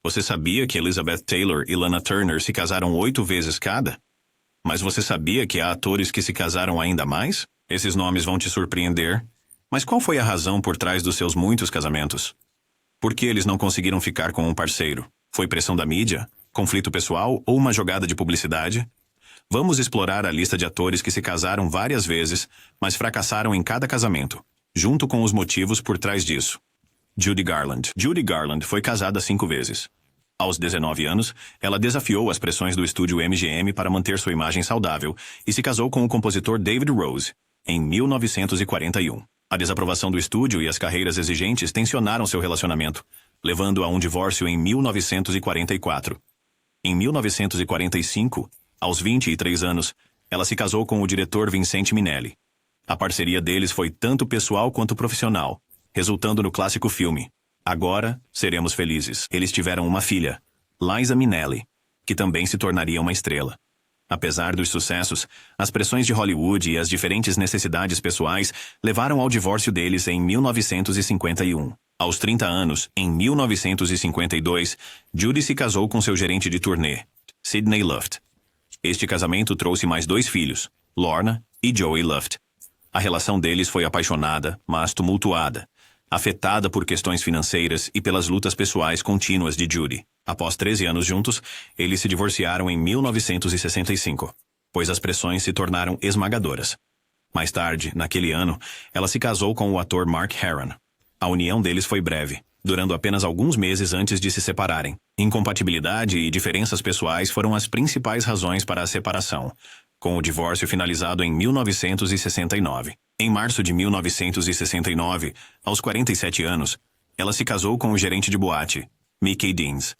Você sabia que Elizabeth Taylor e Lana Turner se casaram 8 vezes cada? Mas você sabia que há atores que se casaram ainda mais? Esses nomes vão te surpreender. Mas qual foi a razão por trás dos seus muitos casamentos? Por que eles não conseguiram ficar com um parceiro? Foi pressão da mídia? Conflito pessoal ou uma jogada de publicidade? Vamos explorar a lista de atores que se casaram várias vezes, mas fracassaram em cada casamento, junto com os motivos por trás disso. Judy Garland. Judy Garland foi casada 5 vezes. Aos 19 anos, ela desafiou as pressões do estúdio MGM para manter sua imagem saudável e se casou com o compositor David Rose, em 1941. A desaprovação do estúdio e as carreiras exigentes tensionaram seu relacionamento, levando a um divórcio em 1944. Em 1945, aos 23 anos, ela se casou com o diretor Vincente Minnelli. A parceria deles foi tanto pessoal quanto profissional, resultando no clássico filme Agora Seremos Felizes. Eles tiveram uma filha, Liza Minnelli, que também se tornaria uma estrela. Apesar dos sucessos, as pressões de Hollywood e as diferentes necessidades pessoais levaram ao divórcio deles em 1951. Aos 30 anos, em 1952, Judy se casou com seu gerente de turnê, Sidney Luft. Este casamento trouxe mais 2 filhos, Lorna e Joey Luft. A relação deles foi apaixonada, mas tumultuada, afetada por questões financeiras e pelas lutas pessoais contínuas de Judy. Após 13 anos juntos, eles se divorciaram em 1965, pois as pressões se tornaram esmagadoras. Mais tarde, naquele ano, ela se casou com o ator Mark Harron. A união deles foi breve, durando apenas alguns meses antes de se separarem. Incompatibilidade e diferenças pessoais foram as principais razões para a separação, com o divórcio finalizado em 1969. Em março de 1969, aos 47 anos, ela se casou com o gerente de boate, Mickey Deans.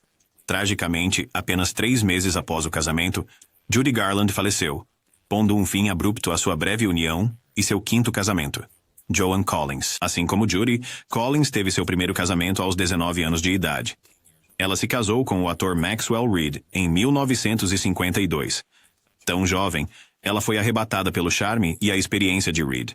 Tragicamente, apenas 3 meses após o casamento, Judy Garland faleceu, pondo um fim abrupto à sua breve união e seu 5º casamento. Joan Collins. Assim como Judy, Collins teve seu primeiro casamento aos 19 anos de idade. Ela se casou com o ator Maxwell Reed em 1952. Tão jovem, ela foi arrebatada pelo charme e a experiência de Reed.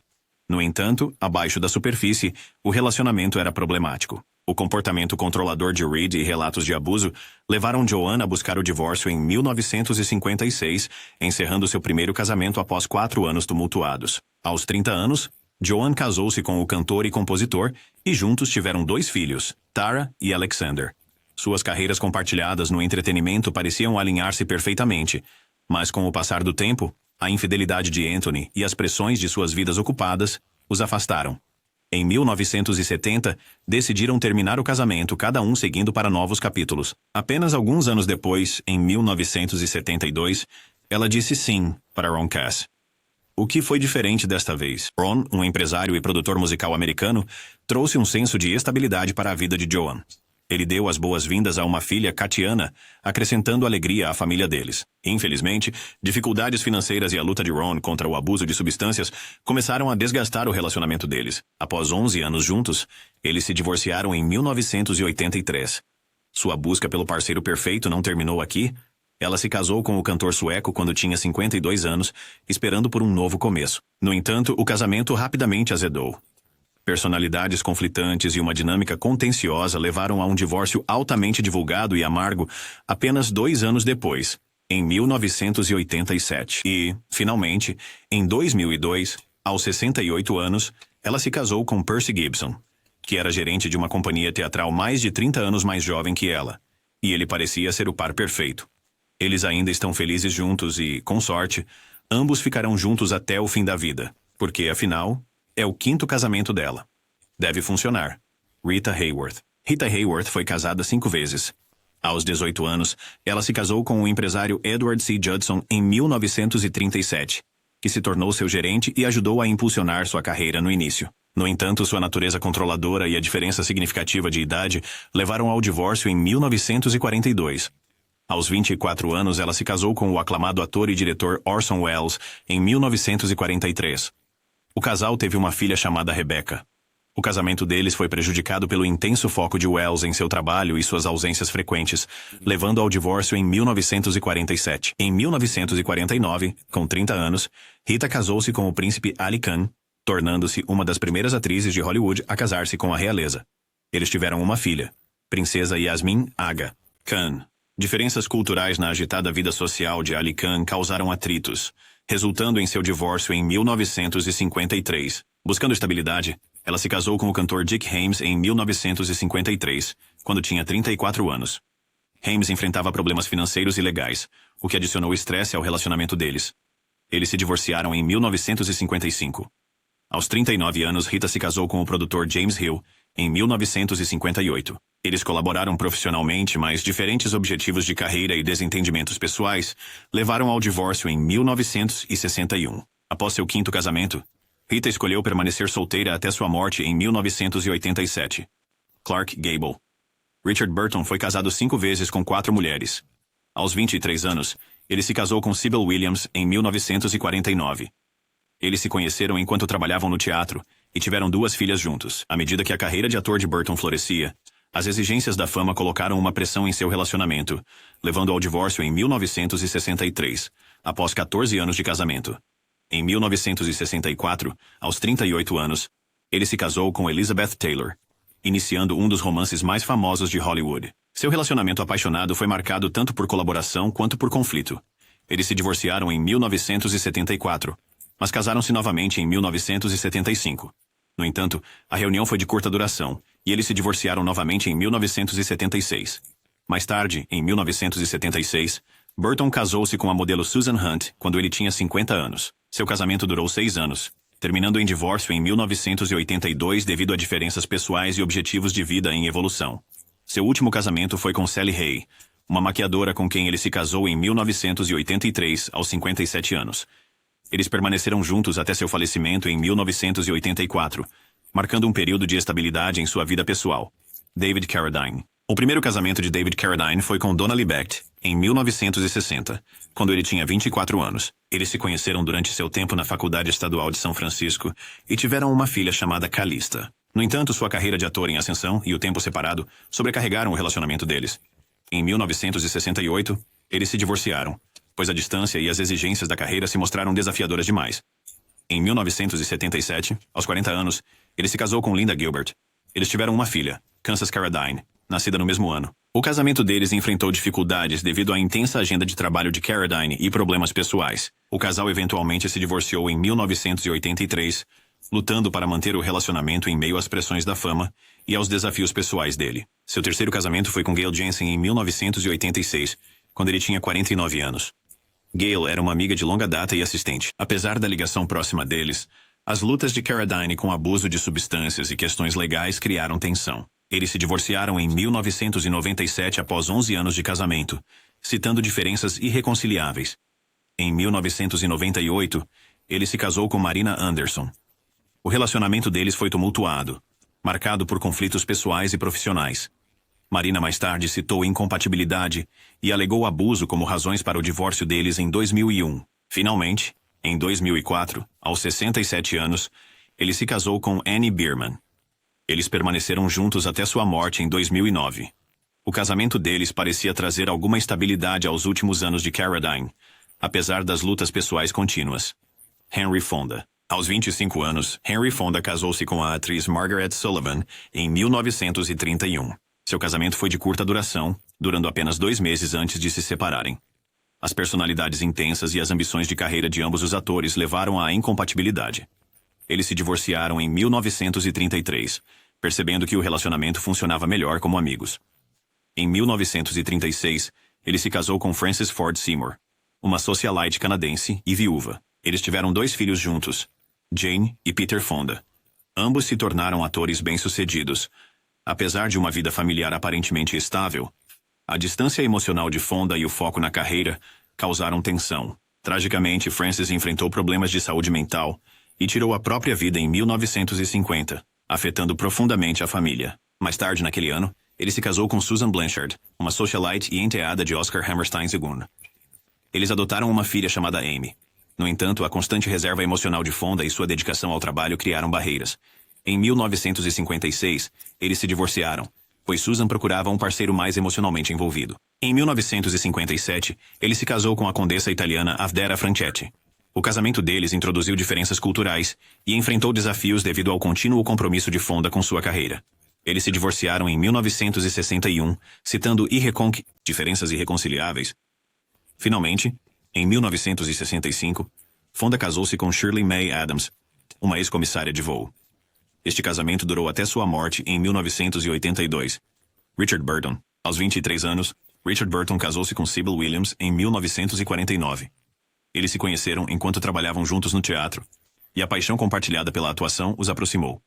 No entanto, abaixo da superfície, o relacionamento era problemático. O comportamento controlador de Reed e relatos de abuso levaram Joan a buscar o divórcio em 1956, encerrando seu primeiro casamento após 4 anos tumultuados. Aos 30 anos, Joan casou-se com o cantor e compositor e juntos tiveram 2 filhos, Tara e Alexander. Suas carreiras compartilhadas no entretenimento pareciam alinhar-se perfeitamente, mas com o passar do tempo, a infidelidade de Anthony e as pressões de suas vidas ocupadas os afastaram. Em 1970, decidiram terminar o casamento, cada um seguindo para novos capítulos. Apenas alguns anos depois, em 1972, ela disse sim para Ron Cass. O que foi diferente desta vez? Ron, um empresário e produtor musical americano, trouxe um senso de estabilidade para a vida de Joan. Ele deu as boas-vindas a uma filha, Katiana, acrescentando alegria à família deles. Infelizmente, dificuldades financeiras e a luta de Ron contra o abuso de substâncias começaram a desgastar o relacionamento deles. Após 11 anos juntos, eles se divorciaram em 1983. Sua busca pelo parceiro perfeito não terminou aqui. Ela se casou com o cantor sueco quando tinha 52 anos, esperando por um novo começo. No entanto, o casamento rapidamente azedou. Personalidades conflitantes e uma dinâmica contenciosa levaram a um divórcio altamente divulgado e amargo apenas 2 anos depois, em 1987. E, finalmente, em 2002, aos 68 anos, ela se casou com Percy Gibson, que era gerente de uma companhia teatral mais de 30 anos mais jovem que ela, e ele parecia ser o par perfeito. Eles ainda estão felizes juntos e, com sorte, ambos ficarão juntos até o fim da vida, porque, afinal, é o 5º casamento dela. Deve funcionar. Rita Hayworth. Rita Hayworth foi casada 5 vezes. Aos 18 anos, ela se casou com o empresário Edward C. Judson em 1937, que se tornou seu gerente e ajudou a impulsionar sua carreira no início. No entanto, sua natureza controladora e a diferença significativa de idade levaram ao divórcio em 1942. Aos 24 anos, ela se casou com o aclamado ator e diretor Orson Welles em 1943. O casal teve uma filha chamada Rebecca. O casamento deles foi prejudicado pelo intenso foco de Welles em seu trabalho e suas ausências frequentes, levando ao divórcio em 1947. Em 1949, com 30 anos, Rita casou-se com o príncipe Ali Khan, tornando-se uma das primeiras atrizes de Hollywood a casar-se com a realeza. Eles tiveram uma filha, Princesa Yasmin Aga. Khan. Diferenças culturais na agitada vida social de Ali Khan causaram atritos, resultando em seu divórcio em 1953. Buscando estabilidade, ela se casou com o cantor Dick Haymes em 1953, quando tinha 34 anos. Haymes enfrentava problemas financeiros e legais, o que adicionou estresse ao relacionamento deles. Eles se divorciaram em 1955. Aos 39 anos, Rita se casou com o produtor James Hill, em 1958. Eles colaboraram profissionalmente, mas diferentes objetivos de carreira e desentendimentos pessoais levaram ao divórcio em 1961. Após seu quinto casamento, Rita escolheu permanecer solteira até sua morte em 1987. Clark Gable. Richard Burton foi casado 5 vezes com 4 mulheres. Aos 23 anos, ele se casou com Sybil Williams em 1949. Eles se conheceram enquanto trabalhavam no teatro e tiveram 2 filhas juntos. À medida que a carreira de ator de Burton florescia, as exigências da fama colocaram uma pressão em seu relacionamento, levando ao divórcio em 1963, após 14 anos de casamento. Em 1964, aos 38 anos, ele se casou com Elizabeth Taylor, iniciando um dos romances mais famosos de Hollywood. Seu relacionamento apaixonado foi marcado tanto por colaboração quanto por conflito. Eles se divorciaram em 1974, mas casaram-se novamente em 1975. No entanto, a reunião foi de curta duração, e eles se divorciaram novamente em 1976. Mais tarde, em 1976, Burton casou-se com a modelo Susan Hunt quando ele tinha 50 anos. Seu casamento durou 6 anos, terminando em divórcio em 1982 devido a diferenças pessoais e objetivos de vida em evolução. Seu último casamento foi com Sally Hay, uma maquiadora com quem ele se casou em 1983, aos 57 anos. Eles permaneceram juntos até seu falecimento em 1984, marcando um período de estabilidade em sua vida pessoal. David Carradine. O primeiro casamento de David Carradine foi com Donna Liebecht, em 1960, quando ele tinha 24 anos. Eles se conheceram durante seu tempo na Faculdade Estadual de São Francisco e tiveram uma filha chamada Calista. No entanto, sua carreira de ator em ascensão e o tempo separado sobrecarregaram o relacionamento deles. Em 1968, eles se divorciaram, pois a distância e as exigências da carreira se mostraram desafiadoras demais. Em 1977, aos 40 anos, ele se casou com Linda Gilbert. Eles tiveram uma filha, Kansas Carradine, nascida no mesmo ano. O casamento deles enfrentou dificuldades devido à intensa agenda de trabalho de Carradine e problemas pessoais. O casal eventualmente se divorciou em 1983, lutando para manter o relacionamento em meio às pressões da fama e aos desafios pessoais dele. Seu terceiro casamento foi com Gail Jensen em 1986, quando ele tinha 49 anos. Gail era uma amiga de longa data e assistente. Apesar da ligação próxima deles, as lutas de Carradine com abuso de substâncias e questões legais criaram tensão. Eles se divorciaram em 1997 após 11 anos de casamento, citando diferenças irreconciliáveis. Em 1998, ele se casou com Marina Anderson. O relacionamento deles foi tumultuado, marcado por conflitos pessoais e profissionais. Marina mais tarde citou incompatibilidade e alegou abuso como razões para o divórcio deles em 2001. Finalmente, em 2004, aos 67 anos, ele se casou com Annie Bierman. Eles permaneceram juntos até sua morte em 2009. O casamento deles parecia trazer alguma estabilidade aos últimos anos de Carradine, apesar das lutas pessoais contínuas. Henry Fonda. Aos 25 anos, Henry Fonda casou-se com a atriz Margaret Sullivan em 1931. Seu casamento foi de curta duração, durando apenas 2 meses antes de se separarem. As personalidades intensas e as ambições de carreira de ambos os atores levaram à incompatibilidade. Eles se divorciaram em 1933, percebendo que o relacionamento funcionava melhor como amigos. Em 1936, ele se casou com Frances Ford Seymour, uma socialite canadense e viúva. Eles tiveram 2 filhos juntos, Jane e Peter Fonda. Ambos se tornaram atores bem-sucedidos. Apesar de uma vida familiar aparentemente estável, a distância emocional de Fonda e o foco na carreira causaram tensão. Tragicamente, Frances enfrentou problemas de saúde mental e tirou a própria vida em 1950, afetando profundamente a família. Mais tarde naquele ano, ele se casou com Susan Blanchard, uma socialite e enteada de Oscar Hammerstein II. Eles adotaram uma filha chamada Amy. No entanto, a constante reserva emocional de Fonda e sua dedicação ao trabalho criaram barreiras. Em 1956, eles se divorciaram, pois Susan procurava um parceiro mais emocionalmente envolvido. Em 1957, ele se casou com a condessa italiana Avdera Franchetti. O casamento deles introduziu diferenças culturais e enfrentou desafios devido ao contínuo compromisso de Fonda com sua carreira. Eles se divorciaram em 1961, citando diferenças irreconciliáveis. Finalmente, em 1965, Fonda casou-se com Shirley May Adams, uma ex-comissária de voo. Este casamento durou até sua morte em 1982. Richard Burton. Aos 23 anos, Richard Burton casou-se com Sybil Williams em 1949. Eles se conheceram enquanto trabalhavam juntos no teatro, e a paixão compartilhada pela atuação os aproximou.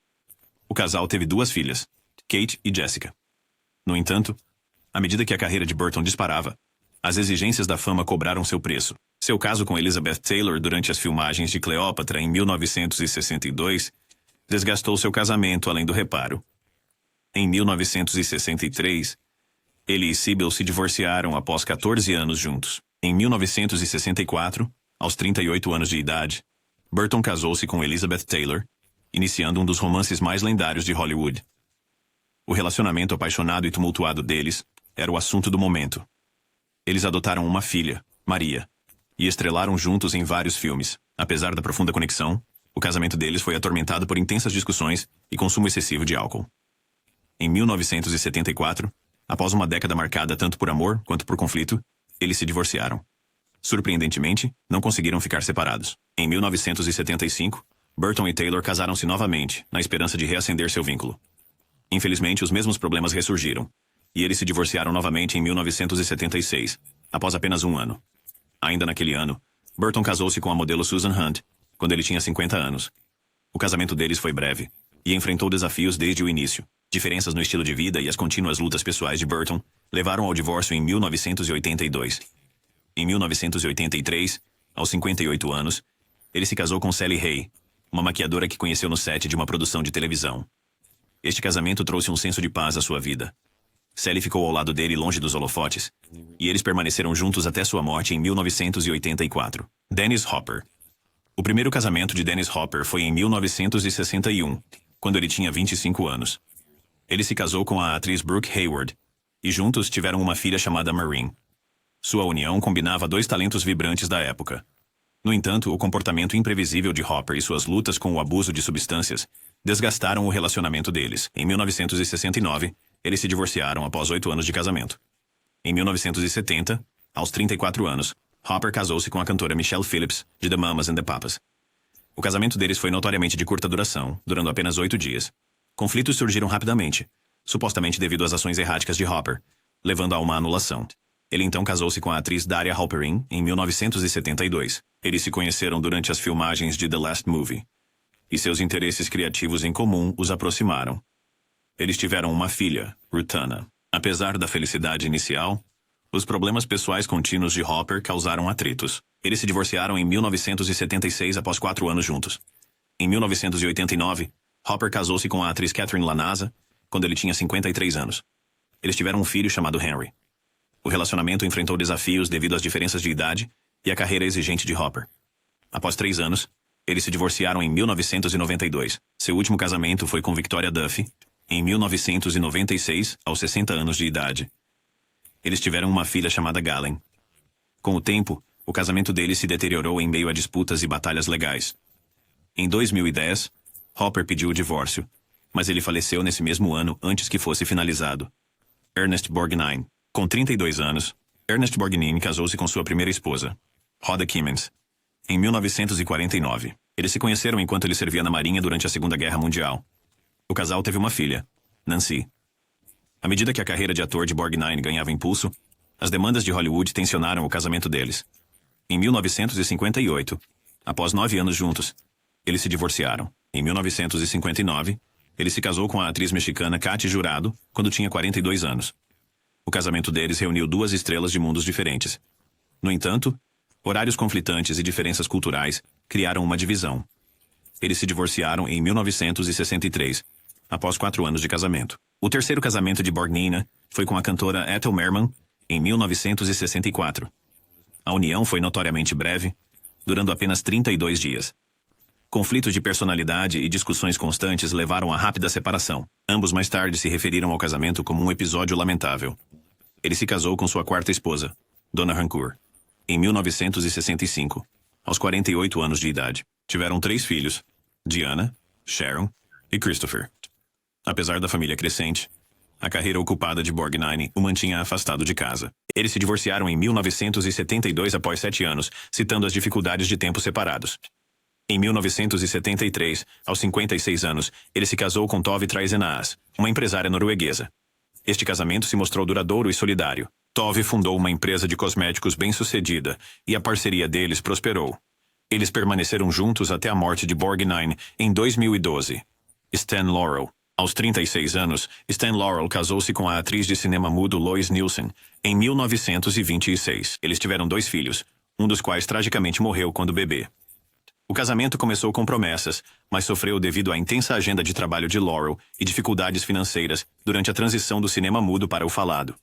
O casal teve 2 filhas, Kate e Jessica. No entanto, à medida que a carreira de Burton disparava, as exigências da fama cobraram seu preço. Seu caso com Elizabeth Taylor durante as filmagens de Cleópatra em 1962 desgastou seu casamento além do reparo. Em 1963, ele e Sybil se divorciaram após 14 anos juntos. Em 1964, aos 38 anos de idade, Burton casou-se com Elizabeth Taylor, iniciando um dos romances mais lendários de Hollywood. O relacionamento apaixonado e tumultuado deles era o assunto do momento. Eles adotaram uma filha, Maria, e estrelaram juntos em vários filmes. Apesar da profunda conexão, o casamento deles foi atormentado por intensas discussões e consumo excessivo de álcool. Em 1974, após uma década marcada tanto por amor quanto por conflito, eles se divorciaram. Surpreendentemente, não conseguiram ficar separados. Em 1975, Burton e Taylor casaram-se novamente, na esperança de reacender seu vínculo. Infelizmente, os mesmos problemas ressurgiram, e eles se divorciaram novamente em 1976, após apenas um ano. Ainda naquele ano, Burton casou-se com a modelo Susan Hunt, quando ele tinha 50 anos. O casamento deles foi breve, e enfrentou desafios desde o início. Diferenças no estilo de vida e as contínuas lutas pessoais de Burton levaram ao divórcio em 1982. Em 1983, aos 58 anos, ele se casou com Sally Hay, uma maquiadora que conheceu no set de uma produção de televisão. Este casamento trouxe um senso de paz à sua vida. Sally ficou ao lado dele longe dos holofotes, e eles permaneceram juntos até sua morte em 1984. Dennis Hopper. O primeiro casamento de Dennis Hopper foi em 1961, quando ele tinha 25 anos. Ele se casou com a atriz Brooke Hayward, e juntos tiveram uma filha chamada Maureen. Sua união combinava 2 talentos vibrantes da época. No entanto, o comportamento imprevisível de Hopper e suas lutas com o abuso de substâncias desgastaram o relacionamento deles. Em 1969, eles se divorciaram após 8 anos de casamento. Em 1970, aos 34 anos, Hopper casou-se com a cantora Michelle Phillips, de The Mamas and the Papas. O casamento deles foi notoriamente de curta duração, durando apenas 8 dias. Conflitos surgiram rapidamente, supostamente devido às ações erráticas de Hopper, levando a uma anulação. Ele então casou-se com a atriz Daria Halperin em 1972. Eles se conheceram durante as filmagens de The Last Movie, e seus interesses criativos em comum os aproximaram. Eles tiveram uma filha, Rutana. Apesar da felicidade inicial, os problemas pessoais contínuos de Hopper causaram atritos. Eles se divorciaram em 1976 após 4 anos juntos. Em 1989, Hopper casou-se com a atriz Catherine Lanasa, quando ele tinha 53 anos. Eles tiveram um filho chamado Henry. O relacionamento enfrentou desafios devido às diferenças de idade e à carreira exigente de Hopper. Após 3 anos, eles se divorciaram em 1992. Seu último casamento foi com Victoria Duffy, em 1996, aos 60 anos de idade. Eles tiveram uma filha chamada Galen. Com o tempo, o casamento deles se deteriorou em meio a disputas e batalhas legais. Em 2010, Hopper pediu o divórcio, mas ele faleceu nesse mesmo ano antes que fosse finalizado. Ernest Borgnine. Com 32 anos, Ernest Borgnine casou-se com sua primeira esposa, Rhoda Kimmins, em 1949. Eles se conheceram enquanto ele servia na Marinha durante a Segunda Guerra Mundial. O casal teve uma filha, Nancy. À medida que a carreira de ator de Borgnine ganhava impulso, as demandas de Hollywood tensionaram o casamento deles. Em 1958, após 9 anos juntos, eles se divorciaram. Em 1959, ele se casou com a atriz mexicana Katy Jurado, quando tinha 42 anos. O casamento deles reuniu 2 estrelas de mundos diferentes. No entanto, horários conflitantes e diferenças culturais criaram uma divisão. Eles se divorciaram em 1963, após 4 anos de casamento. O terceiro casamento de Borgnine foi com a cantora Ethel Merman, em 1964. A união foi notoriamente breve, durando apenas 32 dias. Conflitos de personalidade e discussões constantes levaram à rápida separação. Ambos mais tarde se referiram ao casamento como um episódio lamentável. Ele se casou com sua 4ª esposa, Donna Rancourt, em 1965, aos 48 anos de idade. Tiveram 3 filhos, Diana, Sharon e Christopher. Apesar da família crescente, a carreira ocupada de Borgnine o mantinha afastado de casa. Eles se divorciaram em 1972 após 7 anos, citando as dificuldades de tempos separados. Em 1973, aos 56 anos, ele se casou com Tove Traizenaas, uma empresária norueguesa. Este casamento se mostrou duradouro e solidário. Tove fundou uma empresa de cosméticos bem-sucedida e a parceria deles prosperou. Eles permaneceram juntos até a morte de Borgnine em 2012. Stan Laurel. Aos 36 anos, Stan Laurel casou-se com a atriz de cinema mudo Lois Nielsen em 1926. Eles tiveram 2 filhos, um dos quais tragicamente morreu quando bebê. O casamento começou com promessas, mas sofreu devido à intensa agenda de trabalho de Laurel e dificuldades financeiras durante a transição do cinema mudo para o falado.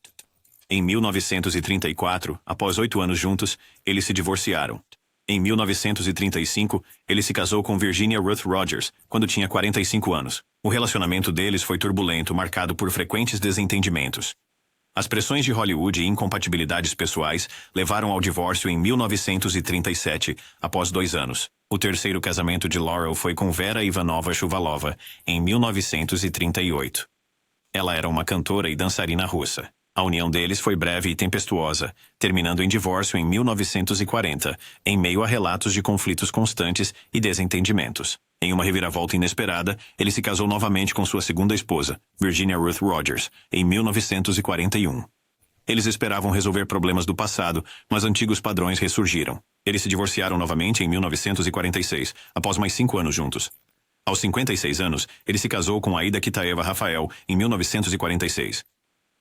Em 1934, após 8 anos juntos, eles se divorciaram. Em 1935, ele se casou com Virginia Ruth Rogers, quando tinha 45 anos. O relacionamento deles foi turbulento, marcado por frequentes desentendimentos. As pressões de Hollywood e incompatibilidades pessoais levaram ao divórcio em 1937, após 2 anos. O terceiro casamento de Laurel foi com Vera Ivanova Shuvalova, em 1938. Ela era uma cantora e dançarina russa. A união deles foi breve e tempestuosa, terminando em divórcio em 1940, em meio a relatos de conflitos constantes e desentendimentos. Em uma reviravolta inesperada, ele se casou novamente com sua segunda esposa, Virginia Ruth Rogers, em 1941. Eles esperavam resolver problemas do passado, mas antigos padrões ressurgiram. Eles se divorciaram novamente em 1946, após mais 5 anos juntos. Aos 56 anos, ele se casou com Aida Kitaeva Rafael, em 1946.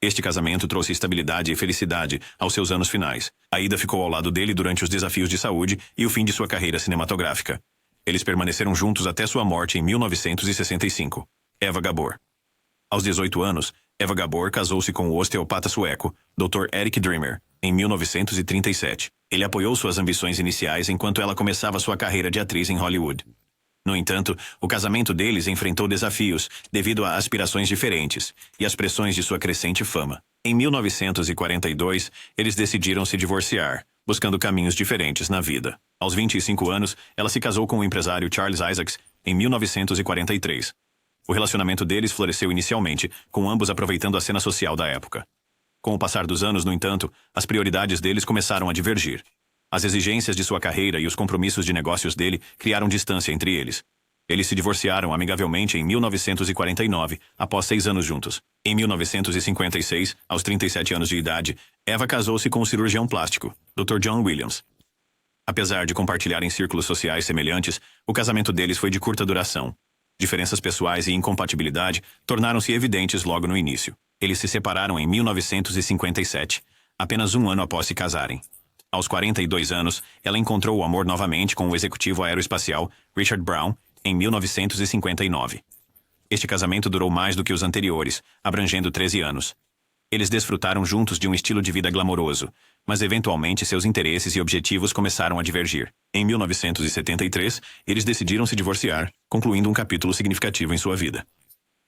Este casamento trouxe estabilidade e felicidade aos seus anos finais. Aida ficou ao lado dele durante os desafios de saúde e o fim de sua carreira cinematográfica. Eles permaneceram juntos até sua morte em 1965. Eva Gabor. Aos 18 anos, Eva Gabor casou-se com o osteopata sueco, Dr. Eric Dreamer, em 1937. Ele apoiou suas ambições iniciais enquanto ela começava sua carreira de atriz em Hollywood. No entanto, o casamento deles enfrentou desafios devido a aspirações diferentes e às pressões de sua crescente fama. Em 1942, eles decidiram se divorciar, buscando caminhos diferentes na vida. Aos 25 anos, ela se casou com o empresário Charles Isaacs em 1943. O relacionamento deles floresceu inicialmente, com ambos aproveitando a cena social da época. Com o passar dos anos, no entanto, as prioridades deles começaram a divergir. As exigências de sua carreira e os compromissos de negócios dele criaram distância entre eles. Eles se divorciaram amigavelmente em 1949, após 6 anos juntos. Em 1956, aos 37 anos de idade, Eva casou-se com o cirurgião plástico, Dr. John Williams. Apesar de compartilharem círculos sociais semelhantes, o casamento deles foi de curta duração. Diferenças pessoais e incompatibilidade tornaram-se evidentes logo no início. Eles se separaram em 1957, apenas 1 ano após se casarem. Aos 42 anos, ela encontrou o amor novamente com o executivo aeroespacial Richard Brown em 1959. Este casamento durou mais do que os anteriores, abrangendo 13 anos. Eles desfrutaram juntos de um estilo de vida glamouroso, mas eventualmente seus interesses e objetivos começaram a divergir. Em 1973, eles decidiram se divorciar, concluindo um capítulo significativo em sua vida.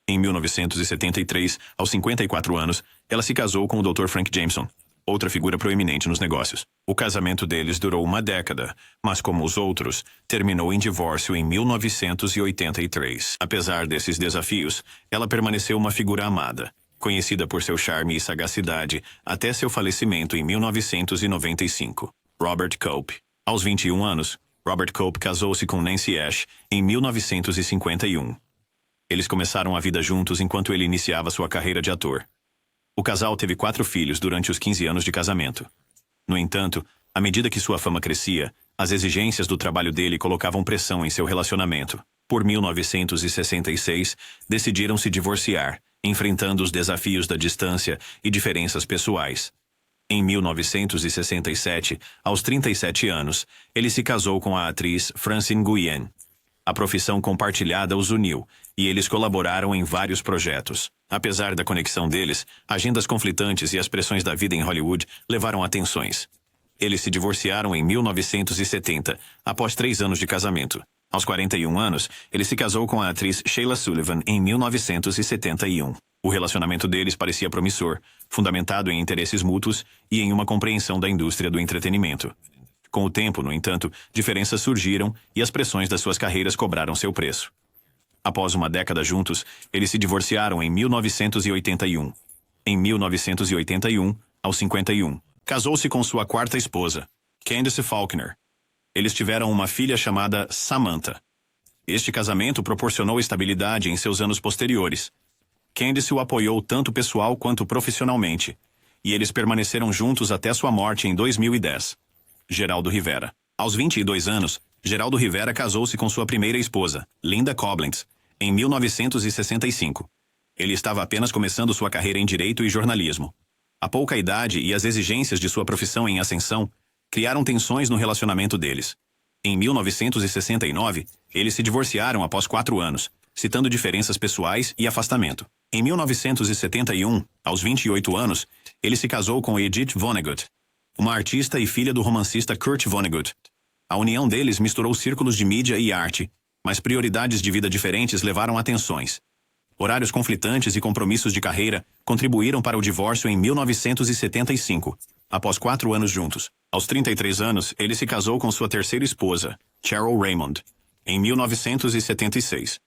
Em 1973, aos 54 anos, ela se casou com o Dr. Frank Jameson, outra figura proeminente nos negócios. O casamento deles durou 1 década, mas como os outros, terminou em divórcio em 1983. Apesar desses desafios, ela permaneceu uma figura amada, conhecida por seu charme e sagacidade até seu falecimento em 1995. Robert Cope. Aos 21 anos, Robert Cope casou-se com Nancy Ash em 1951. Eles começaram a vida juntos enquanto ele iniciava sua carreira de ator. O casal teve 4 filhos durante os 15 anos de casamento. No entanto, à medida que sua fama crescia, as exigências do trabalho dele colocavam pressão em seu relacionamento. Por 1966, decidiram se divorciar, enfrentando os desafios da distância e diferenças pessoais. Em 1967, aos 37 anos, ele se casou com a atriz Francine Nguyen. A profissão compartilhada os uniu, e eles colaboraram em vários projetos. Apesar da conexão deles, agendas conflitantes e as pressões da vida em Hollywood levaram a tensões. Eles se divorciaram em 1970, após 3 anos de casamento. Aos 41 anos, ele se casou com a atriz Sheila Sullivan em 1971. O relacionamento deles parecia promissor, fundamentado em interesses mútuos e em uma compreensão da indústria do entretenimento. Com o tempo, no entanto, diferenças surgiram e as pressões das suas carreiras cobraram seu preço. Após uma década juntos, eles se divorciaram em 1981. Em 1981, aos 51, casou-se com sua quarta esposa, Candice Faulkner. Eles tiveram uma filha chamada Samantha. Este casamento proporcionou estabilidade em seus anos posteriores. Candice o apoiou tanto pessoal quanto profissionalmente, e eles permaneceram juntos até sua morte em 2010. Geraldo Rivera. Aos 22 anos, Geraldo Rivera casou-se com sua primeira esposa, Linda Koblenz, em 1965. Ele estava apenas começando sua carreira em direito e jornalismo. A pouca idade e as exigências de sua profissão em ascensão criaram tensões no relacionamento deles. Em 1969, eles se divorciaram após 4 anos, citando diferenças pessoais e afastamento. Em 1971, aos 28 anos, ele se casou com Edith Vonnegut, uma artista e filha do romancista Kurt Vonnegut. A união deles misturou círculos de mídia e arte, mas prioridades de vida diferentes levaram a tensões. Horários conflitantes e compromissos de carreira contribuíram para o divórcio em 1975, após 4 anos juntos. Aos 33 anos, ele se casou com sua terceira esposa, Cheryl Raymond, em 1976.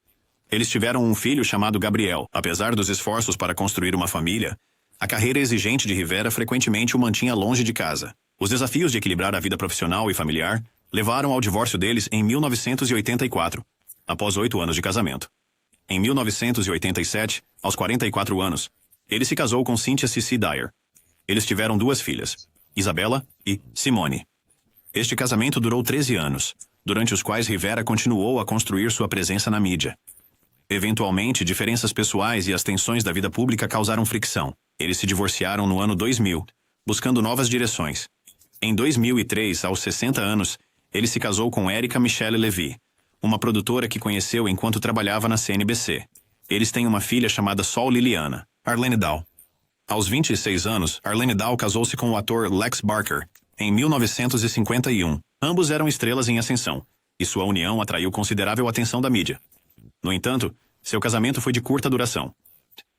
Eles tiveram um filho chamado Gabriel. Apesar dos esforços para construir uma família, a carreira exigente de Rivera frequentemente o mantinha longe de casa. Os desafios de equilibrar a vida profissional e familiar levaram ao divórcio deles em 1984, após 8 anos de casamento. Em 1987, aos 44 anos, ele se casou com Cynthia C.C. Dyer. Eles tiveram 2 filhas, Isabela e Simone. Este casamento durou 13 anos, durante os quais Rivera continuou a construir sua presença na mídia. Eventualmente, diferenças pessoais e as tensões da vida pública causaram fricção. Eles se divorciaram no ano 2000, buscando novas direções. Em 2003, aos 60 anos, ele se casou com Erika Michelle Levy, uma produtora que conheceu enquanto trabalhava na CNBC. Eles têm uma filha chamada Sol Liliana, Arlene Dahl. Aos 26 anos, Arlene Dahl casou-se com o ator Lex Barker, em 1951. Ambos eram estrelas em ascensão, e sua união atraiu considerável atenção da mídia. No entanto, seu casamento foi de curta duração.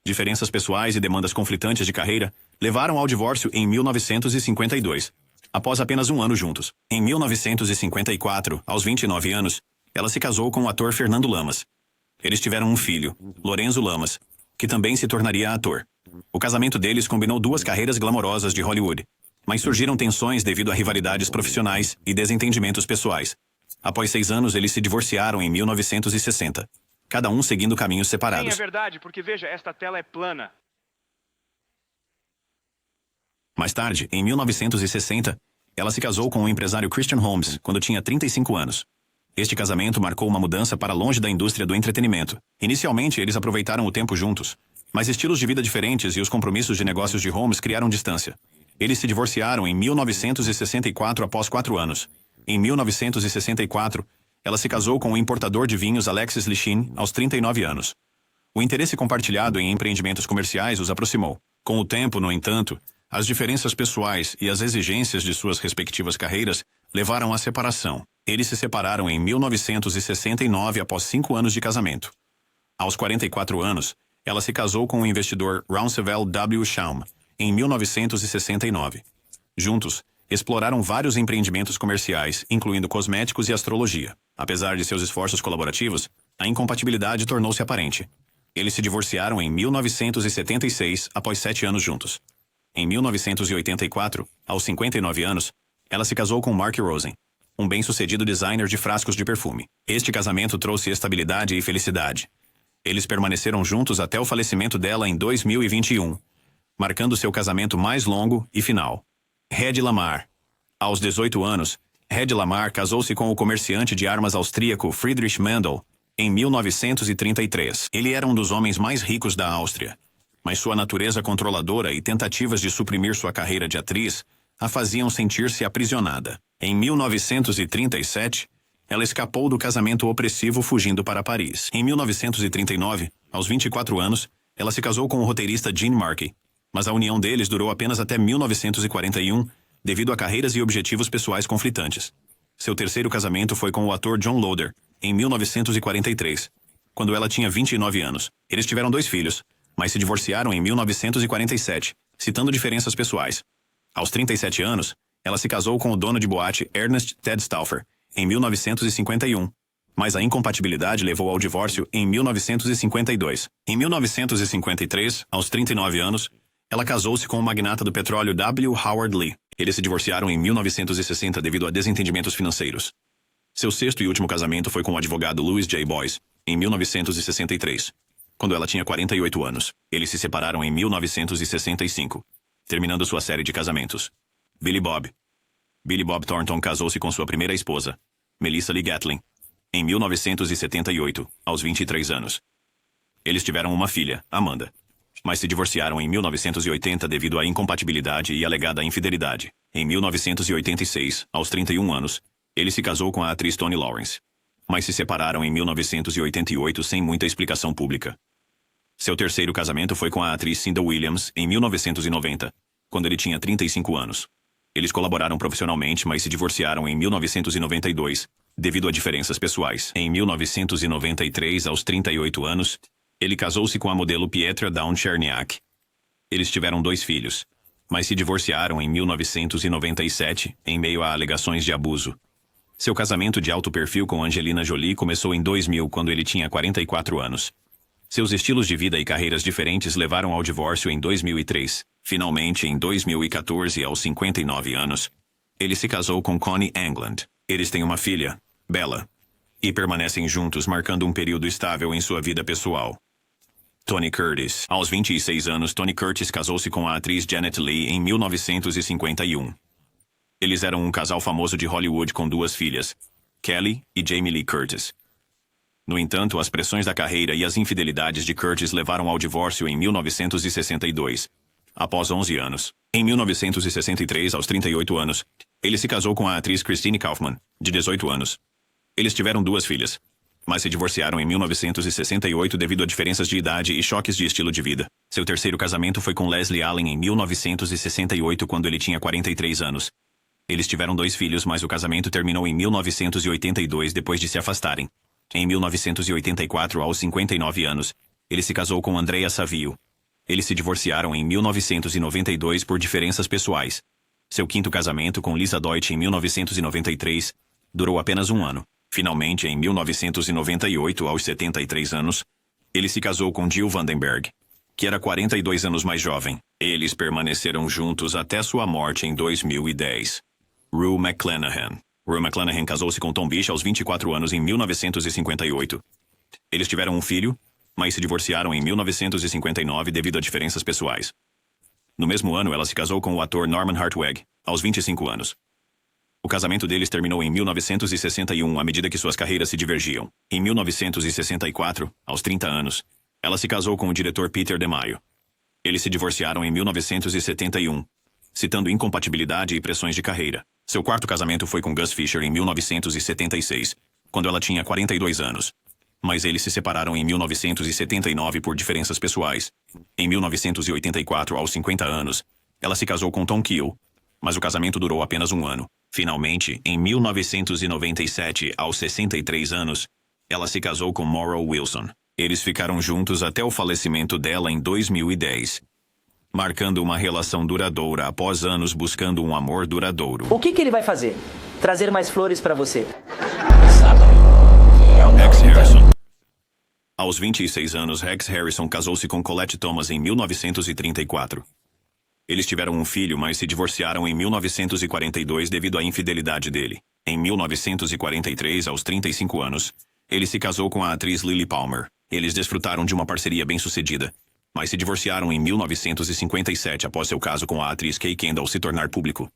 Diferenças pessoais e demandas conflitantes de carreira levaram ao divórcio em 1952, após apenas 1 ano juntos. Em 1954, aos 29 anos, ela se casou com o ator Fernando Lamas. Eles tiveram um filho, Lorenzo Lamas, que também se tornaria ator. O casamento deles combinou 2 carreiras glamourosas de Hollywood, mas surgiram tensões devido a rivalidades profissionais e desentendimentos pessoais. Após 6 anos, eles se divorciaram em 1960, cada um seguindo caminhos separados. Sim, é verdade, porque veja, esta tela é plana. Mais tarde, em 1960, ela se casou com o empresário Christian Holmes, quando tinha 35 anos. Este casamento marcou uma mudança para longe da indústria do entretenimento. Inicialmente, eles aproveitaram o tempo juntos, mas estilos de vida diferentes e os compromissos de negócios de Holmes criaram distância. Eles se divorciaram em 1964 após 4 anos. Em 1964, ela se casou com o importador de vinhos Alexis Lichine, aos 39 anos. O interesse compartilhado em empreendimentos comerciais os aproximou. Com o tempo, no entanto, as diferenças pessoais e as exigências de suas respectivas carreiras levaram à separação. Eles se separaram em 1969 após 5 anos de casamento. Aos 44 anos, ela se casou com o investidor Roncesvalles W. Schaum, em 1969. Juntos, exploraram vários empreendimentos comerciais, incluindo cosméticos e astrologia. Apesar de seus esforços colaborativos, a incompatibilidade tornou-se aparente. Eles se divorciaram em 1976 após 7 anos juntos. Em 1984, aos 59 anos, ela se casou com Mark Rosen, um bem-sucedido designer de frascos de perfume. Este casamento trouxe estabilidade e felicidade. Eles permaneceram juntos até o falecimento dela em 2021, marcando seu casamento mais longo e final. Hedy Lamarr. Aos 18 anos, Hedy Lamarr casou-se com o comerciante de armas austríaco Friedrich Mandl em 1933. Ele era um dos homens mais ricos da Áustria, mas sua natureza controladora e tentativas de suprimir sua carreira de atriz a faziam sentir-se aprisionada. Em 1937, ela escapou do casamento opressivo fugindo para Paris. Em 1939, aos 24 anos, ela se casou com o roteirista Gene Markey, mas a união deles durou apenas até 1941, devido a carreiras e objetivos pessoais conflitantes. Seu terceiro casamento foi com o ator John Loder, em 1943, quando ela tinha 29 anos. Eles tiveram 2 filhos, mas se divorciaram em 1947, citando diferenças pessoais. Aos 37 anos, ela se casou com o dono de boate Ernest Ted Stauffer, em 1951. Mas a incompatibilidade levou ao divórcio em 1952. Em 1953, aos 39 anos, ela casou-se com o magnata do petróleo W. Howard Lee. Eles se divorciaram em 1960 devido a desentendimentos financeiros. Seu sexto e último casamento foi com o advogado Louis J. Boyce, em 1963, quando ela tinha 48 anos. Eles se separaram em 1965, terminando sua série de casamentos. Billy Bob Thornton casou-se com sua primeira esposa, Melissa Lee Gatlin, em 1978, aos 23 anos. Eles tiveram uma filha, Amanda, mas se divorciaram em 1980 devido à incompatibilidade e alegada infidelidade. Em 1986, aos 31 anos, ele se casou com a atriz Toni Lawrence, mas se separaram em 1988 sem muita explicação pública. Seu terceiro casamento foi com a atriz Cinda Williams em 1990, quando ele tinha 35 anos. Eles colaboraram profissionalmente, mas se divorciaram em 1992, devido a diferenças pessoais. Em 1993, aos 38 anos, ele casou-se com a modelo Pietra Dawn Cherniak. Eles tiveram 2 filhos, mas se divorciaram em 1997, em meio a alegações de abuso. Seu casamento de alto perfil com Angelina Jolie começou em 2000, quando ele tinha 44 anos. Seus estilos de vida e carreiras diferentes levaram ao divórcio em 2003. Finalmente, em 2014, aos 59 anos, ele se casou com Connie England. Eles têm uma filha, Bella, e permanecem juntos, marcando um período estável em sua vida pessoal. Tony Curtis. Aos 26 anos, Tony Curtis casou-se com a atriz Janet Leigh em 1951. Eles eram um casal famoso de Hollywood com 2 filhas, Kelly e Jamie Lee Curtis. No entanto, as pressões da carreira e as infidelidades de Curtis levaram ao divórcio em 1962, após 11 anos. Em 1963, aos 38 anos, ele se casou com a atriz Christine Kaufman, de 18 anos. Eles tiveram 2 filhas, mas se divorciaram em 1968 devido a diferenças de idade e choques de estilo de vida. Seu terceiro casamento foi com Leslie Allen em 1968, quando ele tinha 43 anos. Eles tiveram 2 filhos, mas o casamento terminou em 1982 depois de se afastarem. Em 1984, aos 59 anos, ele se casou com Andrea Savio. Eles se divorciaram em 1992 por diferenças pessoais. Seu quinto casamento com Lisa Deutsch em 1993 durou apenas 1 ano. Finalmente, em 1998, aos 73 anos, ele se casou com Jill Vandenberg, que era 42 anos mais jovem. Eles permaneceram juntos até sua morte em 2010. Rue McClanahan. Rue McClanahan casou-se com Tom Bish aos 24 anos em 1958. Eles tiveram um filho, mas se divorciaram em 1959 devido a diferenças pessoais. No mesmo ano, ela se casou com o ator Norman Hartwig, aos 25 anos. O casamento deles terminou em 1961 à medida que suas carreiras se divergiam. Em 1964, aos 30 anos, ela se casou com o diretor Peter DeMaio. Eles se divorciaram em 1971, citando incompatibilidade e pressões de carreira. Seu quarto casamento foi com Gus Fisher em 1976, quando ela tinha 42 anos. Mas eles se separaram em 1979 por diferenças pessoais. Em 1984, aos 50 anos, ela se casou com Tom Keel, mas o casamento durou apenas 1 ano. Finalmente, em 1997, aos 63 anos, ela se casou com Mauro Wilson. Eles ficaram juntos até o falecimento dela em 2010. Marcando uma relação duradoura após anos buscando um amor duradouro. O que ele vai fazer? Trazer mais flores pra você? Rex Harrison. Aos 26 anos, Rex Harrison casou-se com Colette Thomas em 1934. Eles tiveram um filho, mas se divorciaram em 1942 devido à infidelidade dele. Em 1943, aos 35 anos, ele se casou com a atriz Lily Palmer. Eles desfrutaram de uma parceria bem-sucedida, mas se divorciaram em 1957 após seu caso com a atriz Kay Kendall se tornar público.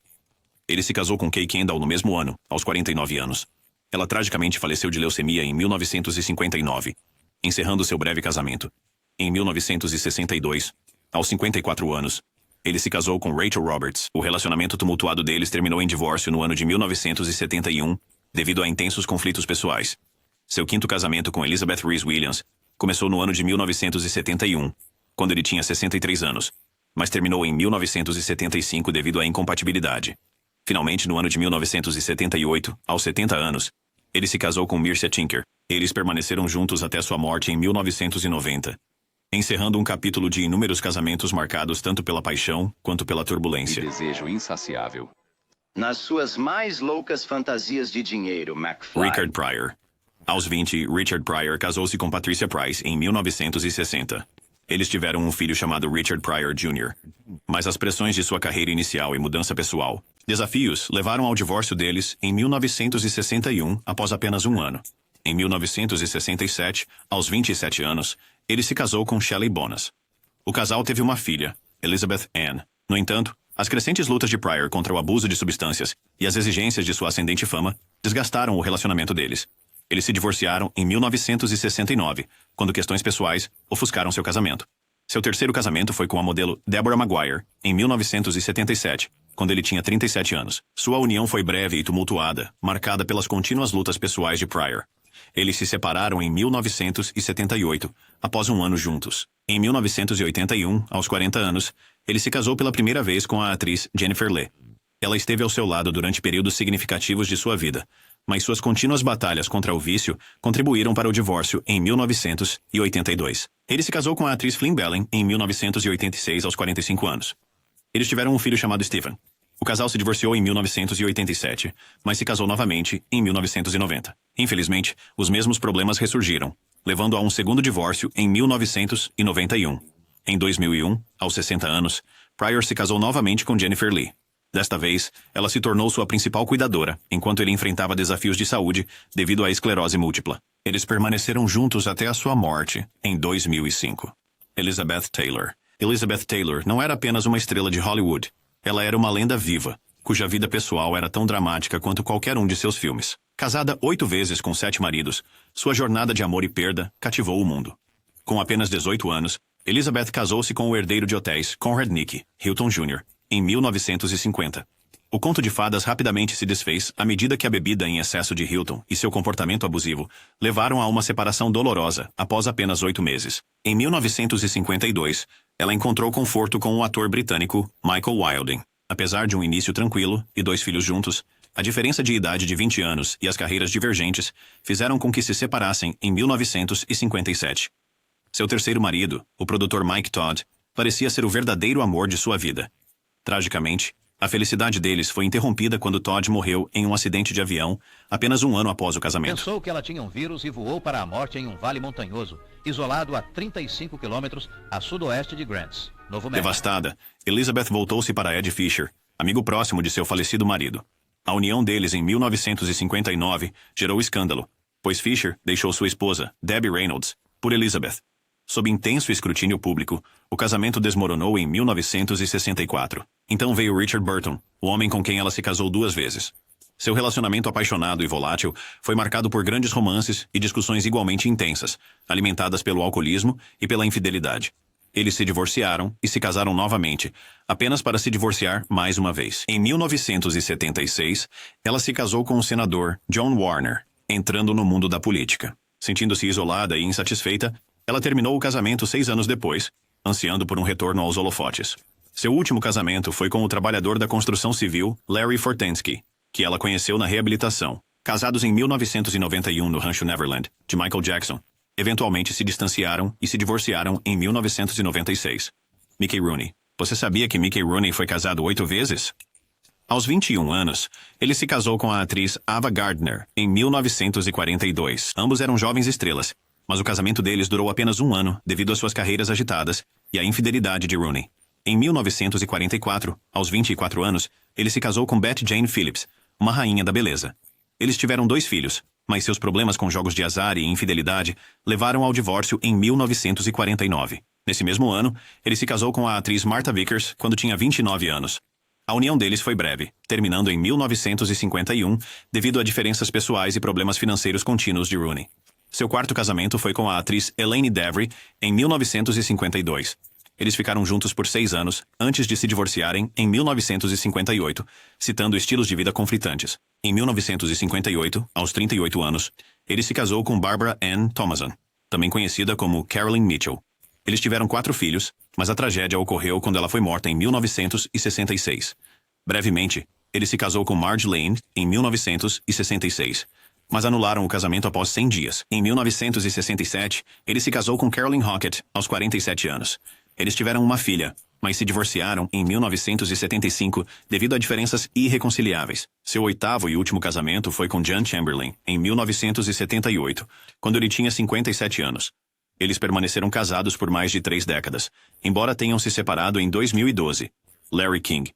Ele se casou com Kay Kendall no mesmo ano, aos 49 anos. Ela tragicamente faleceu de leucemia em 1959, encerrando seu breve casamento. Em 1962, aos 54 anos, ele se casou com Rachel Roberts. O relacionamento tumultuado deles terminou em divórcio no ano de 1971, devido a intensos conflitos pessoais. Seu quinto casamento com Elizabeth Reese Williams começou no ano de 1971, quando ele tinha 63 anos, mas terminou em 1975 devido à incompatibilidade. Finalmente, no ano de 1978, aos 70 anos, ele se casou com Mircea Tinker. Eles permaneceram juntos até sua morte em 1990, encerrando um capítulo de inúmeros casamentos marcados tanto pela paixão quanto pela turbulência. E desejo insaciável. Nas suas mais loucas fantasias de dinheiro, McFly. Richard Pryor. Aos 20, Richard Pryor casou-se com Patricia Price em 1960. Eles tiveram um filho chamado Richard Pryor Jr. Mas as pressões de sua carreira inicial e mudança pessoal, desafios, levaram ao divórcio deles em 1961, após apenas um ano. Em 1967, aos 27 anos, ele se casou com Shelley Bonas. O casal teve uma filha, Elizabeth Ann. No entanto, as crescentes lutas de Pryor contra o abuso de substâncias e as exigências de sua ascendente fama desgastaram o relacionamento deles. Eles se divorciaram em 1969, quando questões pessoais ofuscaram seu casamento. Seu terceiro casamento foi com a modelo Deborah Maguire, em 1977, quando ele tinha 37 anos. Sua união foi breve e tumultuada, marcada pelas contínuas lutas pessoais de Pryor. Eles se separaram em 1978, após um ano juntos. Em 1981, aos 40 anos, ele se casou pela primeira vez com a atriz Jennifer Lee. Ela esteve ao seu lado durante períodos significativos de sua vida, mas suas contínuas batalhas contra o vício contribuíram para o divórcio em 1982. Ele se casou com a atriz Flynn Bellen em 1986, aos 45 anos. Eles tiveram um filho chamado Stephen. O casal se divorciou em 1987, mas se casou novamente em 1990. Infelizmente, os mesmos problemas ressurgiram, levando a um segundo divórcio em 1991. Em 2001, aos 60 anos, Pryor se casou novamente com Jennifer Lee. Desta vez, ela se tornou sua principal cuidadora, enquanto ele enfrentava desafios de saúde devido à esclerose múltipla. Eles permaneceram juntos até a sua morte, em 2005. Elizabeth Taylor. Elizabeth Taylor não era apenas uma estrela de Hollywood. Ela era uma lenda viva, cuja vida pessoal era tão dramática quanto qualquer um de seus filmes. Casada 8 vezes com 7 maridos, sua jornada de amor e perda cativou o mundo. Com apenas 18 anos, Elizabeth casou-se com o herdeiro de hotéis Conrad Nicky, Hilton Jr., em 1950. O conto de fadas rapidamente se desfez à medida que a bebida em excesso de Hilton e seu comportamento abusivo levaram a uma separação dolorosa após apenas 8 meses. Em 1952, ela encontrou conforto com o ator britânico Michael Wilding. Apesar de um início tranquilo e 2 filhos juntos, a diferença de idade de 20 anos e as carreiras divergentes fizeram com que se separassem em 1957. Seu terceiro marido, o produtor Mike Todd, parecia ser o verdadeiro amor de sua vida. Tragicamente, a felicidade deles foi interrompida quando Todd morreu em um acidente de avião apenas um ano após o casamento. Pensou que ela tinha um vírus e voou para a morte em um vale montanhoso, isolado a 35 quilômetros a sudoeste de Grants, Novo México. Devastada, Elizabeth voltou-se para Ed Fisher, amigo próximo de seu falecido marido. A união deles em 1959 gerou escândalo, pois Fisher deixou sua esposa, Debbie Reynolds, por Elizabeth. Sob intenso escrutínio público, o casamento desmoronou em 1964. Então veio Richard Burton, o homem com quem ela se casou 2 vezes. Seu relacionamento apaixonado e volátil foi marcado por grandes romances e discussões igualmente intensas, alimentadas pelo alcoolismo e pela infidelidade. Eles se divorciaram e se casaram novamente, apenas para se divorciar mais uma vez. Em 1976, ela se casou com o senador John Warner, entrando no mundo da política. Sentindo-se isolada e insatisfeita, ela terminou o casamento 6 anos depois, ansiando por um retorno aos holofotes. Seu último casamento foi com o trabalhador da construção civil Larry Fortensky, que ela conheceu na reabilitação. Casados em 1991 no Rancho Neverland, de Michael Jackson, eventualmente se distanciaram e se divorciaram em 1996. Mickey Rooney. Você sabia que Mickey Rooney foi casado 8 vezes? Aos 21 anos, ele se casou com a atriz Ava Gardner, em 1942. Ambos eram jovens estrelas, mas o casamento deles durou apenas um ano devido às suas carreiras agitadas e à infidelidade de Rooney. Em 1944, aos 24 anos, ele se casou com Bette Jane Phillips, uma rainha da beleza. Eles tiveram 2 filhos, mas seus problemas com jogos de azar e infidelidade levaram ao divórcio em 1949. Nesse mesmo ano, ele se casou com a atriz Martha Vickers quando tinha 29 anos. A união deles foi breve, terminando em 1951 devido a diferenças pessoais e problemas financeiros contínuos de Rooney. Seu quarto casamento foi com a atriz Elaine Davry em 1952. Eles ficaram juntos por 6 anos, antes de se divorciarem em 1958, citando estilos de vida conflitantes. Em 1958, aos 38 anos, ele se casou com Barbara Ann Thomason, também conhecida como Carolyn Mitchell. Eles tiveram 4 filhos, mas a tragédia ocorreu quando ela foi morta em 1966. Brevemente, ele se casou com Marge Lane em 1966, mas anularam o casamento após 100 dias. Em 1967, ele se casou com Carolyn Hockett, aos 47 anos. Eles tiveram uma filha, mas se divorciaram em 1975 devido a diferenças irreconciliáveis. Seu oitavo e último casamento foi com John Chamberlain, em 1978, quando ele tinha 57 anos. Eles permaneceram casados por mais de 3 décadas, embora tenham se separado em 2012. Larry King.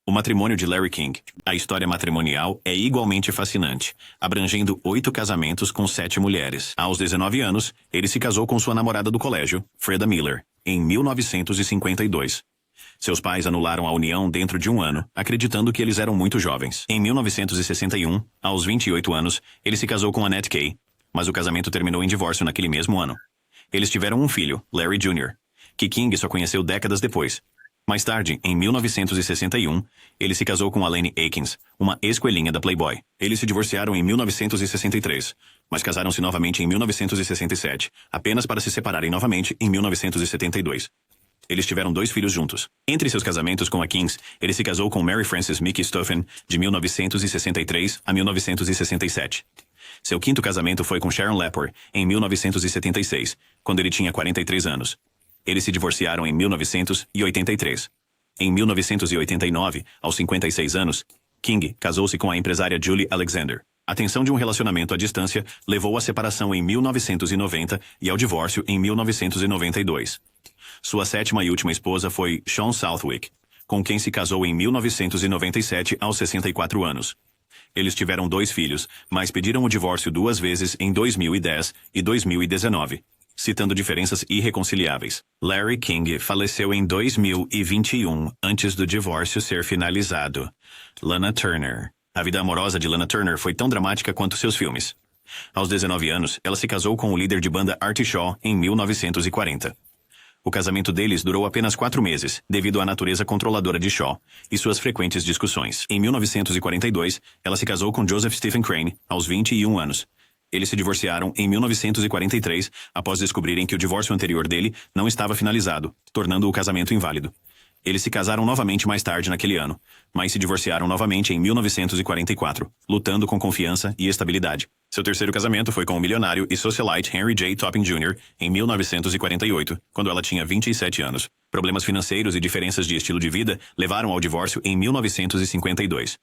O matrimônio de Larry King. A história matrimonial é igualmente fascinante, abrangendo 8 casamentos com 7 mulheres. Aos 19 anos, ele se casou com sua namorada do colégio, Freda Miller, em 1952. Seus pais anularam a união dentro de um ano, acreditando que eles eram muito jovens. Em 1961, aos 28 anos, ele se casou com Annette Kay, mas o casamento terminou em divórcio naquele mesmo ano. Eles tiveram um filho, Larry Jr., que King só conheceu décadas depois. Mais tarde, em 1961, ele se casou com Elaine Akins, uma ex-coelhinha da Playboy. Eles se divorciaram em 1963, mas casaram-se novamente em 1967, apenas para se separarem novamente em 1972. Eles tiveram 2 filhos juntos. Entre seus casamentos com a Kings, ele se casou com Mary Frances Mickey Stuffen, de 1963 a 1967. Seu 5º casamento foi com Sharon Lepore, em 1976, quando ele tinha 43 anos. Eles se divorciaram em 1983. Em 1989, aos 56 anos, King casou-se com a empresária Julie Alexander. A tensão de um relacionamento à distância levou à separação em 1990 e ao divórcio em 1992. Sua 7ª e última esposa foi Shawn Southwick, com quem se casou em 1997 aos 64 anos. Eles tiveram 2 filhos, mas pediram o divórcio 2 vezes em 2010 e 2019, citando diferenças irreconciliáveis. Larry King faleceu em 2021, antes do divórcio ser finalizado. Lana Turner. A vida amorosa de Lana Turner foi tão dramática quanto seus filmes. Aos 19 anos, ela se casou com o líder de banda Artie Shaw em 1940. O casamento deles durou apenas 4 meses, devido à natureza controladora de Shaw e suas frequentes discussões. Em 1942, ela se casou com Joseph Stephen Crane, aos 21 anos. Eles se divorciaram em 1943, após descobrirem que o divórcio anterior dele não estava finalizado, tornando o casamento inválido. Eles se casaram novamente mais tarde naquele ano, mas se divorciaram novamente em 1944, lutando com confiança e estabilidade. Seu 3º casamento foi com o milionário e socialite Henry J. Topping Jr. em 1948, quando ela tinha 27 anos. Problemas financeiros e diferenças de estilo de vida levaram ao divórcio em 1952.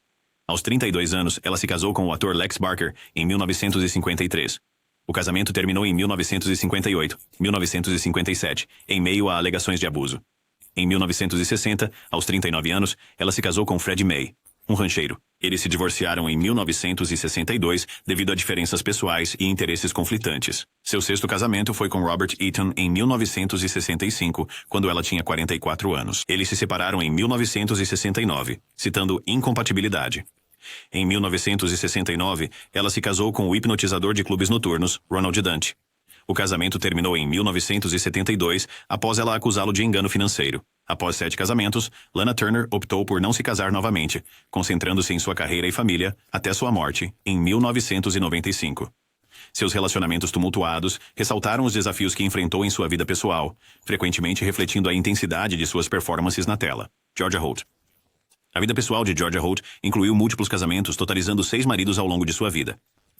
Aos 32 anos, ela se casou com o ator Lex Barker em 1953. O casamento terminou em 1958, 1957, em meio a alegações de abuso. Em 1960, aos 39 anos, ela se casou com Fred May, um rancheiro. Eles se divorciaram em 1962 devido a diferenças pessoais e interesses conflitantes. Seu 6º casamento foi com Robert Eaton em 1965, quando ela tinha 44 anos. Eles se separaram em 1969, citando incompatibilidade. Em 1969, ela se casou com o hipnotizador de clubes noturnos, Ronald Dante. O casamento terminou em 1972, após ela acusá-lo de engano financeiro. Após 7 casamentos, Lana Turner optou por não se casar novamente, concentrando-se em sua carreira e família, até sua morte, em 1995. Seus relacionamentos tumultuados ressaltaram os desafios que enfrentou em sua vida pessoal, frequentemente refletindo a intensidade de suas performances na tela. Georgia Holt. A vida pessoal de Georgia Holt incluiu múltiplos casamentos, totalizando 6 maridos ao longo de sua vida.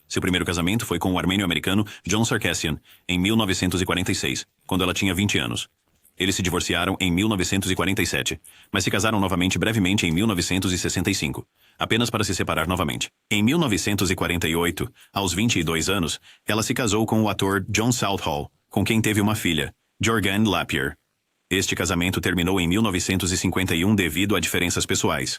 Seu primeiro casamento foi com o armênio-americano John Sarkisian, em 1946, quando ela tinha 20 anos. Eles se divorciaram em 1947, mas se casaram novamente brevemente em 1965, apenas para se separar novamente. Em 1948, aos 22 anos, ela se casou com o ator John Southall, com quem teve uma filha, Jorgane Lapierre. Este casamento terminou em 1951 devido a diferenças pessoais.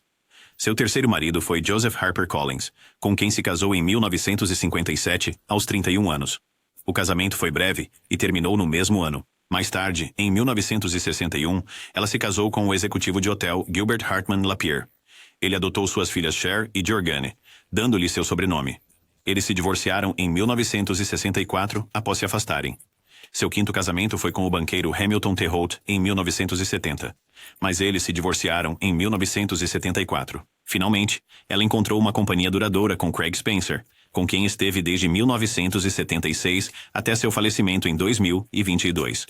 Seu 3º marido foi Joseph Harper Collins, com quem se casou em 1957, aos 31 anos. O casamento foi breve e terminou no mesmo ano. Mais tarde, em 1961, ela se casou com o executivo de hotel Gilbert Hartman Lapierre. Ele adotou suas filhas Cher e Jorgane, dando-lhe seu sobrenome. Eles se divorciaram em 1964, após se afastarem. Seu 5º casamento foi com o banqueiro Hamilton T. Holt em 1970, mas eles se divorciaram em 1974. Finalmente, ela encontrou uma companhia duradoura com Craig Spencer, com quem esteve desde 1976 até seu falecimento em 2022.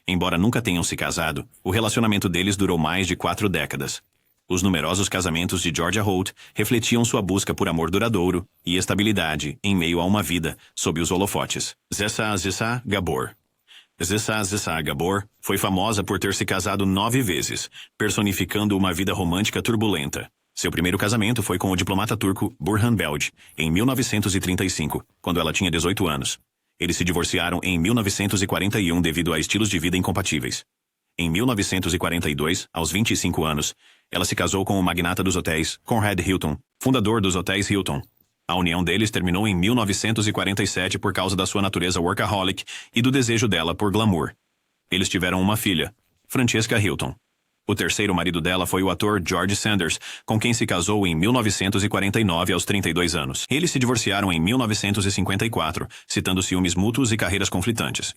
Embora nunca tenham se casado, o relacionamento deles durou mais de 4 décadas. Os numerosos casamentos de Georgia Holt refletiam sua busca por amor duradouro e estabilidade em meio a uma vida sob os holofotes. Zessa Gabor. Zsa Gabor foi famosa por ter se casado 9 vezes, personificando uma vida romântica turbulenta. Seu primeiro casamento foi com o diplomata turco Burhan Belge, em 1935, quando ela tinha 18 anos. Eles se divorciaram em 1941 devido a estilos de vida incompatíveis. Em 1942, aos 25 anos, ela se casou com o magnata dos hotéis, Conrad Hilton, fundador dos Hotéis Hilton. A união deles terminou em 1947 por causa da sua natureza workaholic e do desejo dela por glamour. Eles tiveram uma filha, Francesca Hilton. O terceiro marido dela foi o ator George Sanders, com quem se casou em 1949 aos 32 anos. Eles se divorciaram em 1954, citando ciúmes mútuos e carreiras conflitantes.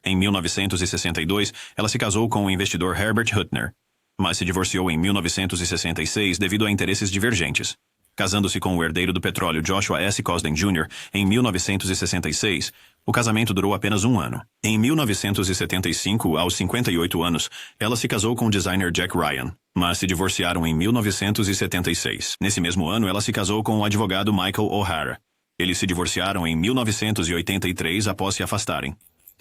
Em 1962, ela se casou com o investidor Herbert Hutner, mas se divorciou em 1966 devido a interesses divergentes. Casando-se com o herdeiro do petróleo Joshua S. Cosden Jr. em 1966, o casamento durou apenas 1 ano. Em 1975, aos 58 anos, ela se casou com o designer Jack Ryan, mas se divorciaram em 1976. Nesse mesmo ano, ela se casou com o advogado Michael O'Hara. Eles se divorciaram em 1983 após se afastarem.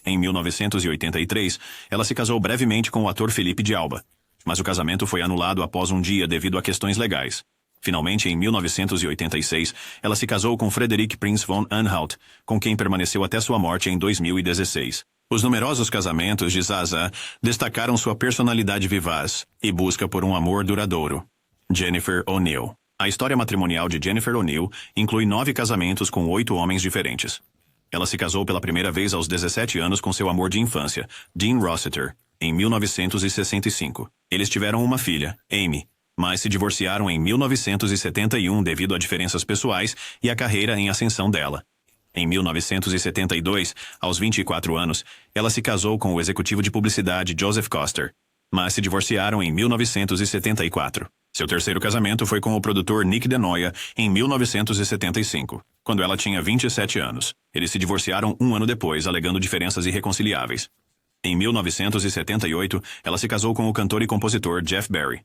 Em 1983, ela se casou brevemente com o ator Felipe de Alba, mas o casamento foi anulado após um dia devido a questões legais. Finalmente, em 1986, ela se casou com Frederick Prince von Anhalt, com quem permaneceu até sua morte em 2016. Os numerosos casamentos de Zaza destacaram sua personalidade vivaz e busca por um amor duradouro. Jennifer O'Neill. A história matrimonial de Jennifer O'Neill inclui 9 casamentos com 8 homens diferentes. Ela se casou pela primeira vez aos 17 anos com seu amor de infância, Dean Rossiter, em 1965. Eles tiveram uma filha, Amy, mas se divorciaram em 1971 devido a diferenças pessoais e a carreira em ascensão dela. Em 1972, aos 24 anos, ela se casou com o executivo de publicidade Joseph Koster, mas se divorciaram em 1974. Seu terceiro casamento foi com o produtor Nick DeNoia em 1975, quando ela tinha 27 anos. Eles se divorciaram 1 ano depois, alegando diferenças irreconciliáveis. Em 1978, ela se casou com o cantor e compositor Jeff Barry.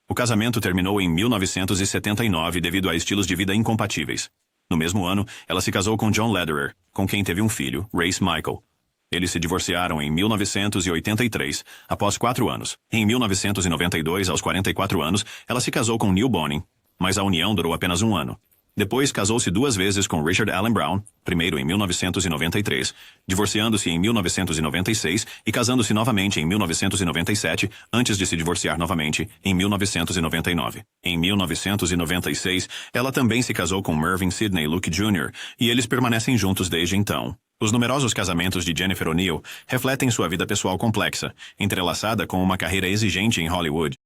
O casamento terminou em 1979 devido a estilos de vida incompatíveis. No mesmo ano, ela se casou com John Lederer, com quem teve um filho, Race Michael. Eles se divorciaram em 1983, após 4 anos. Em 1992, aos 44 anos, ela se casou com Neil Bonin, mas a união durou apenas 1 ano. Depois, casou-se 2 vezes com Richard Allen Brown, primeiro em 1993, divorciando-se em 1996 e casando-se novamente em 1997, antes de se divorciar novamente em 1999. Em 1996, ela também se casou com Mervyn Sidney Luke Jr., e eles permanecem juntos desde então. Os numerosos casamentos de Jennifer O'Neill refletem sua vida pessoal complexa, entrelaçada com uma carreira exigente em Hollywood.